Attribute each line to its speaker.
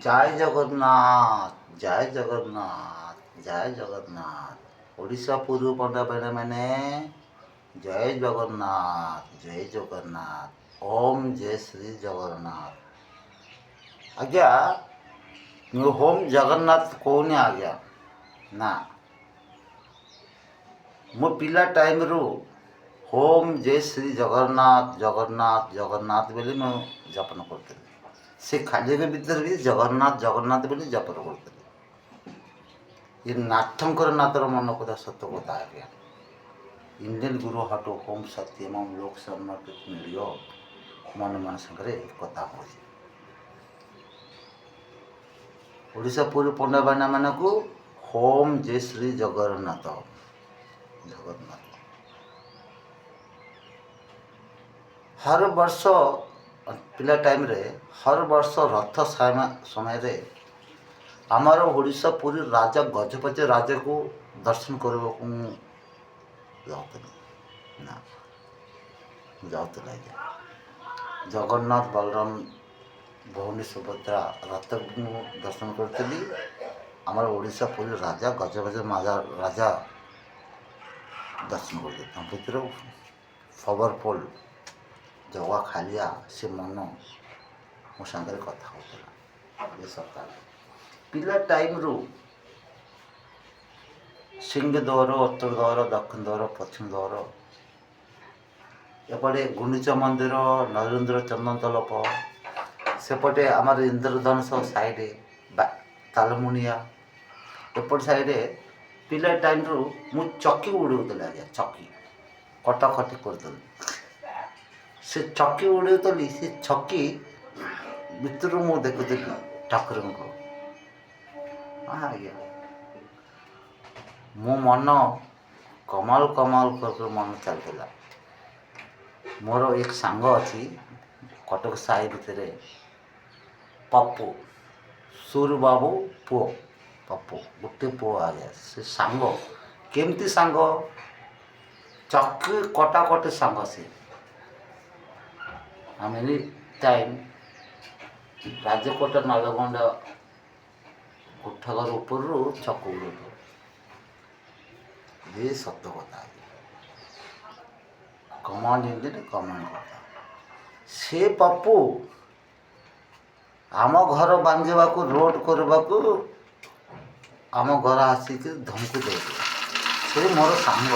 Speaker 1: জয় জগন্নাথ, জয় জগন্নাথ, জয় জগନ୍ନାଥ। ଓଡ଼ିଶା ପୂର୍ବ ପଣ୍ଡାମାନେ ମାନେ ଜୟ ଜଗନ୍ନାଥ, ଜୟ ଜଗନ୍ନାଥ, ଓମ୍ ଜୟ ଶ୍ରୀ ଜଗନ୍ନାଥ। ଆଜ୍ଞା ମୁଁ ହୋମ୍ ଜଗନ୍ନାଥ କହୁନି ଆଜ୍ଞା, ନା ମୋ ପିଲା ଟାଇମ୍ରୁ ହୋମ୍ ଜୟ ଶ୍ରୀ ଜଗନ୍ନାଥ ଜଗନ୍ନାଥ ଜଗନ୍ନାଥ ବୋଲି ମୁଁ ଯାପନ କରୁଥିଲି। ସେ ଖାଦ୍ୟ ଭିତରେ ବି ଜଗନ୍ନାଥ ଜଗନ୍ନାଥ ବୋଲି ଯାପନ କରୁଥିଲି। ଏ ନାଥଙ୍କର ନାଥର ମନ କଥା ସତ କଥା ଆଜ୍ଞା। ଇଣ୍ଡିଆନ୍ ଗୁରୁ ହାଟୁ ହୋମ୍ ସତ୍ୟମ ଲୋକ ସମର୍ପିତ ମିଳିବ ମନ ସାଙ୍ଗରେ କଥା କହୁଛି। ଓଡ଼ିଶା ପୁରୀ ପଣ୍ଡାବାନା ମାନଙ୍କୁ ହୋମ୍ ଜୟ ଶ୍ରୀ ଜଗନ୍ନାଥ ଜଗନ୍ନାଥ। ହର ବର୍ଷ ପିଲା ଟାଇମ୍ରେ ହର ବର୍ଷ ରଥ ସମୟରେ ଆମର ଓଡ଼ିଶା ପୁରୀ ରାଜା ଗଜପତି ରାଜାକୁ ଦର୍ଶନ କରିବାକୁ ମୁଁ ଯାଉଥିଲି। ନା ଯାଉଥିଲି ଆଜ୍ଞା। ଜଗନ୍ନାଥ ବଳରାମ ଭଉଣୀ ସୁଭଦ୍ରା ରଥକୁ ମୁଁ ଦର୍ଶନ କରିଥିଲି। ଆମର ଓଡ଼ିଶା ପୁରୀ ରାଜା ଗଜପତି ରାଜା ଦର୍ଶନ କରିଥିଲି। ତାଙ୍କ ଭିତରେ ଫବରଫୁଲ ଜଗା ଖାଲିଆ ସେ ମନ ମୋ ସାଙ୍ଗରେ କଥା ହେଉଥିଲା। ଏ ସକାଳ ପିଲା ଟାଇମ୍ରୁ ସିଂହ ଦ୍ୱାର, ଉତ୍ତର ଦ୍ୱାର, ଦକ୍ଷିଣ ଦ୍ୱାର, ପଶ୍ଚିମ ଦ୍ୱାର, ଏପଟେ ଗୁଣ୍ଡିଚା ମନ୍ଦିର, ନରେନ୍ଦ୍ର ଚନ୍ଦନ ତଲପ, ସେପଟେ ଆମର ଇନ୍ଦ୍ରଧନୁଷ ସାଇଡ଼୍ ବା ତାଲମୁନିଆ, ଏପଟ ସାଇଡ଼୍ରେ ପିଲା ଟାଇମ୍ରୁ ମୁଁ ଚକି ଉଡ଼ଉଥିଲି ଆଜ୍ଞା। ଚକି କଟାକଟି କରୁଥିଲି। ସେ ଚକି ଉଡ଼ଉଥିଲି। ସେ ଚକି ଭିତରୁ ମୁଁ ଦେଖୁଥିଲି ଠାକୁରଙ୍କୁ। ଆଜ୍ଞା ମୋ ମନ କମାଲ କରି ମନ ଚାଲିଥିଲା। ମୋର ଏକ ସାଙ୍ଗ ଅଛି କଟକ ସାହି ଭିତରେ, ପପୁ, ସୁରୁ ବାବୁ ପୁଅ, ପପୁ ଗୋଟେ ପୁଅ ଆଜ୍ଞା। ସେ ସାଙ୍ଗ କେମିତି ସାଙ୍ଗ, ଚକି କଟାକଟି ସାଙ୍ଗ। ସେ ଆମେ ଏନି ଟାଇମ୍ ରାଜକୋଟ ନଲଗଣ୍ଡ କୋଠାଘର ଉପରରୁ ଚକ ଉଡ଼ଉଥିଲୁ। ଏ ସତ କଥା କମାଣ୍ଡ ଇଣ୍ଡିଆନ କମାଣ୍ଡ କଥା। ସେ ପପୁ ଆମ ଘର ବାନ୍ଧିବାକୁ ରୋଡ଼ କରିବାକୁ ଆମ ଘର ଆସିକି ଧମକି ଦେଉଥିଲା। ସେ ମୋର ସାଙ୍ଗ।